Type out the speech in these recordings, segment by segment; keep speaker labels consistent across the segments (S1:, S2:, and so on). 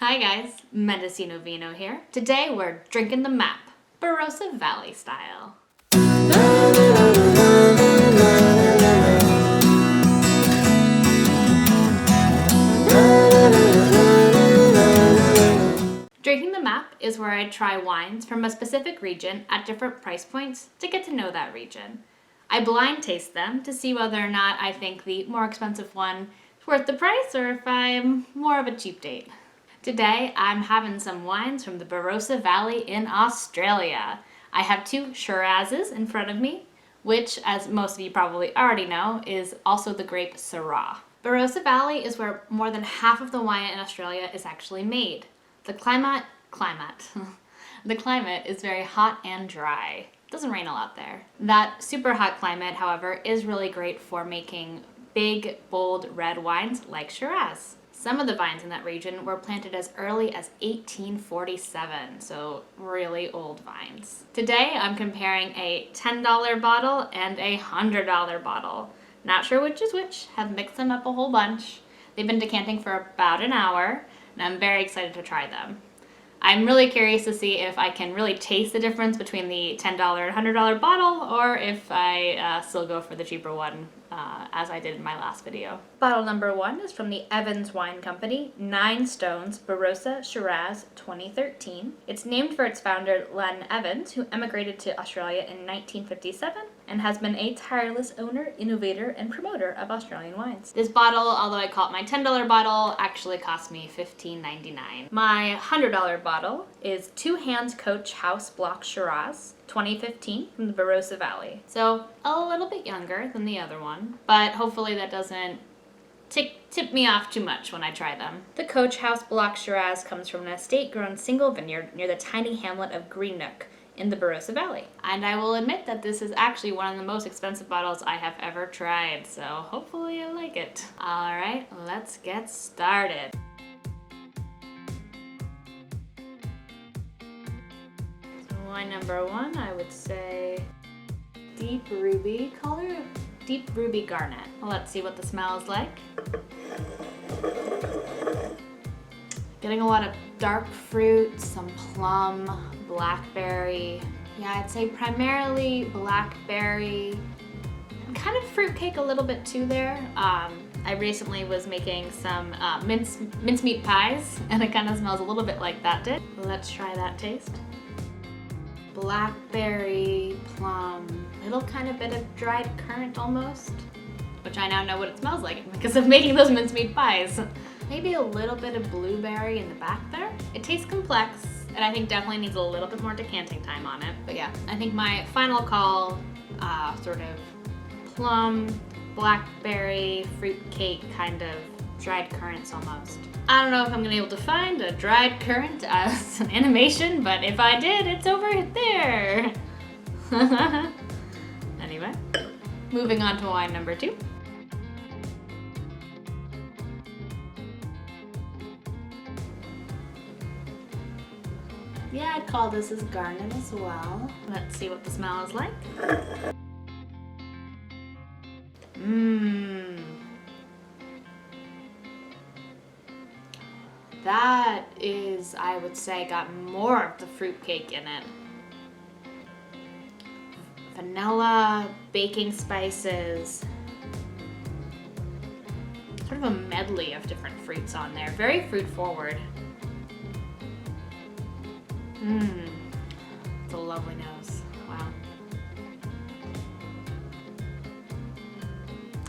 S1: Hi guys, Mendocino Vino here. Today we're drinking the map, Barossa Valley style. Drinking the map is where I try wines from a specific region at different price points to get to know that region. I blind taste them to see whether or not I think the more expensive one is worth the price or if I'm more of a cheap date. Today, I'm having some wines from the Barossa Valley in Australia. I have two Shirazes in front of me, which, as most of you probably already know, is also the grape Shiraz. Barossa Valley is where more than half of the wine in Australia is actually made. The climate is very hot and dry. It doesn't rain a lot there. That super hot climate, however, is really great for making big, bold red wines like Shiraz. Some of the vines in that region were planted as early as 1847, so really old vines. Today, I'm comparing a $10 bottle and a $100 bottle. Not sure which is which, have mixed them up a whole bunch. They've been decanting for about an hour, and I'm very excited to try them. I'm really curious to see if I can really taste the difference between the $10 and $100 bottle, or if I still go for the cheaper one, as I did in my last video. Bottle number 1 is from the Evans Wine Company, 9 Stones Barossa Shiraz 2013. It's named for its founder, Len Evans, who emigrated to Australia in 1957 and has been a tireless owner, innovator, and promoter of Australian wines. This bottle, although I call it my $10 bottle, actually cost me $15.99. My $100 bottle is Two Hands Coach House Block Shiraz 2015 from the Barossa Valley. So a little bit younger than the other one, but hopefully that doesn't tip me off too much when I try them. The Coach House Block Shiraz comes from an estate-grown single vineyard near the tiny hamlet of Greenock in the Barossa Valley. And I will admit that this is actually one of the most expensive bottles I have ever tried, so hopefully you'll like it. All right, let's get started. So wine number 1, I would say deep ruby color, deep ruby garnet. Let's see what the smell is like. Getting a lot of dark fruit, some plum, blackberry. Yeah, I'd say primarily blackberry, and kind of fruitcake a little bit too there. I recently was making some mincemeat pies, and it kind of smells a little bit like that did. Let's try that taste. Blackberry, plum, little kind of bit of dried currant almost, which I now know what it smells like because of making those mincemeat pies. Maybe a little bit of blueberry in the back there. It tastes complex, and I think definitely needs a little bit more decanting time on it. But yeah, I think my final call, sort of plum, blackberry, fruitcake, kind of dried currants almost. I don't know if I'm gonna be able to find a dried currant as an animation, but if I did, it's over there. Anyway, moving on to wine number 2. Yeah, I'd call this as garnet as well. Let's see what the smell is like. That is, I would say, got more of the fruitcake in it. Vanilla, baking spices, sort of a medley of different fruits on there. Very fruit forward. It's a lovely nose. Wow.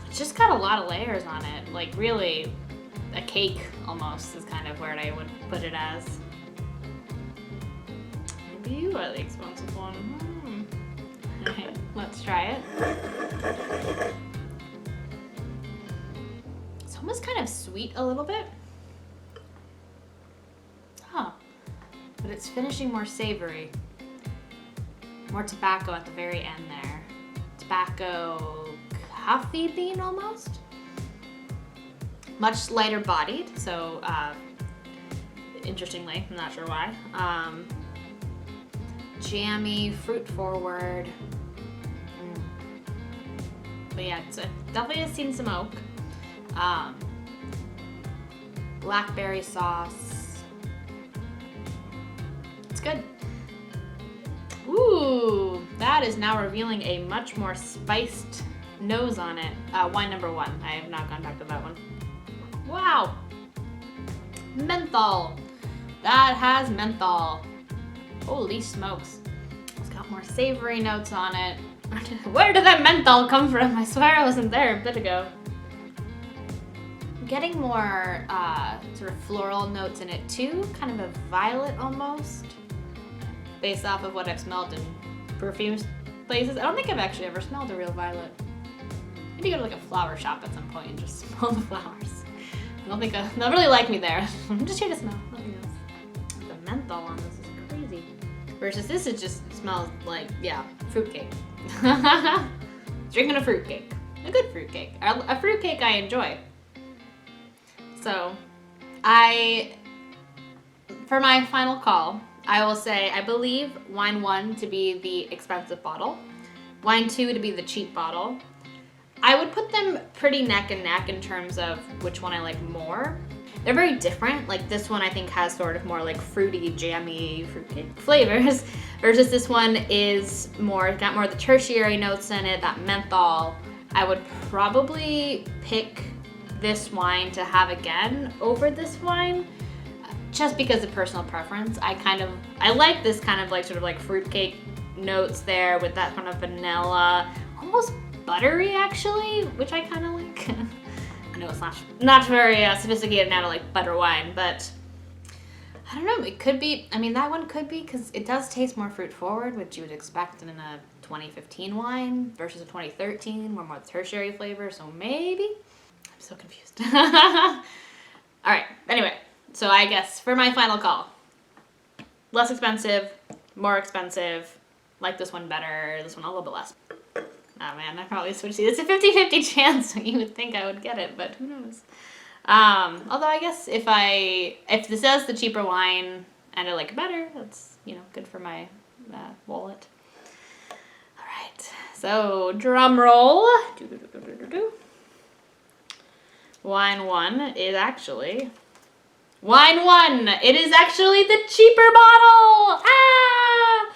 S1: It's just got a lot of layers on it. Like really a cake almost is kind of where I would put it as. Maybe you are the expensive one. Okay, let's try it. It's almost kind of sweet a little bit. But it's finishing more savory. More tobacco at the very end there. Tobacco coffee bean almost. Much lighter bodied, so interestingly, I'm not sure why. Jammy, fruit forward. But yeah, it's definitely has seen some oak. Blackberry sauce. It's good. Ooh, that is now revealing a much more spiced nose on it. Wine number 1. I have not gone back to that one. Wow. Menthol. That has menthol. Holy smokes. It's got more savory notes on it. Where did that menthol come from? I swear I wasn't there a bit ago. I'm getting more sort of floral notes in it too, kind of a violet almost, based off of what I've smelled in perfume places. I don't think I've actually ever smelled a real violet. Maybe go to like a flower shop at some point and just smell the flowers. I don't think they'll really like me there. I'm just here to smell, nothing else. The menthol on this is crazy. Versus this, it just smells like, yeah, fruitcake. Drinking a fruitcake. A good fruitcake. A fruitcake I enjoy. So, for my final call, I will say I believe wine 1 to be the expensive bottle, wine 2 to be the cheap bottle. I would put them pretty neck and neck in terms of which one I like more. They're very different. Like this one I think has sort of more like fruity, jammy, fruitcake flavors, versus this one is got more of the tertiary notes in it, that menthol. I would probably pick this wine to have again over this wine, just because of personal preference. I like this kind of like sort of like fruitcake notes there with that kind of vanilla, almost buttery actually, which I kind of like. I know it's not very sophisticated now to like butter wine, but I don't know, it could be, I mean that one could be, because it does taste more fruit forward, which you would expect in a 2015 wine versus a 2013, more tertiary flavor, so maybe. I'm so confused. Alright, anyway, so I guess for my final call, less expensive, more expensive, like this one better, this one a little bit less. Oh man, I probably switched these. It's a 50-50 chance, so you would think I would get it, but who knows. Although I guess if this is the cheaper wine and I like it better, that's, good for my wallet. All right, so drum roll. Wine 1 is actually the cheaper bottle. Ah!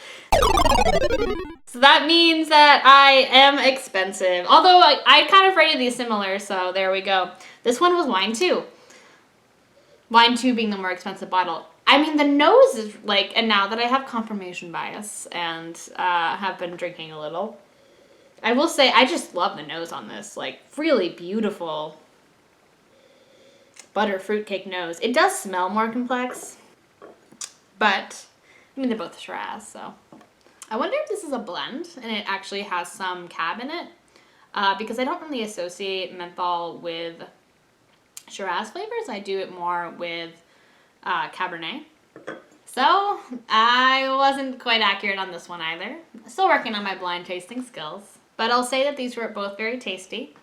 S1: So that means that I am expensive. Although I kind of rated these similar, so there we go. This one was wine 2. Wine 2 being the more expensive bottle. I mean, the nose is like, and now that I have confirmation bias and have been drinking a little, I will say I just love the nose on this. Like, really beautiful butter fruitcake nose. It does smell more complex, but I mean, they're both Shiraz, so. I wonder if this is a blend and it actually has some cab in it, because I don't really associate menthol with Shiraz flavors. I do it more with Cabernet. So I wasn't quite accurate on this one either. Still working on my blind tasting skills, but I'll say that these were both very tasty.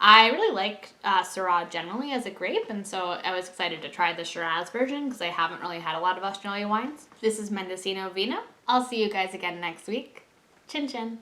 S1: I really like Syrah generally as a grape, and so I was excited to try the Shiraz version because I haven't really had a lot of Australia wines. This is Mendocino Vino. I'll see you guys again next week. Chin chin.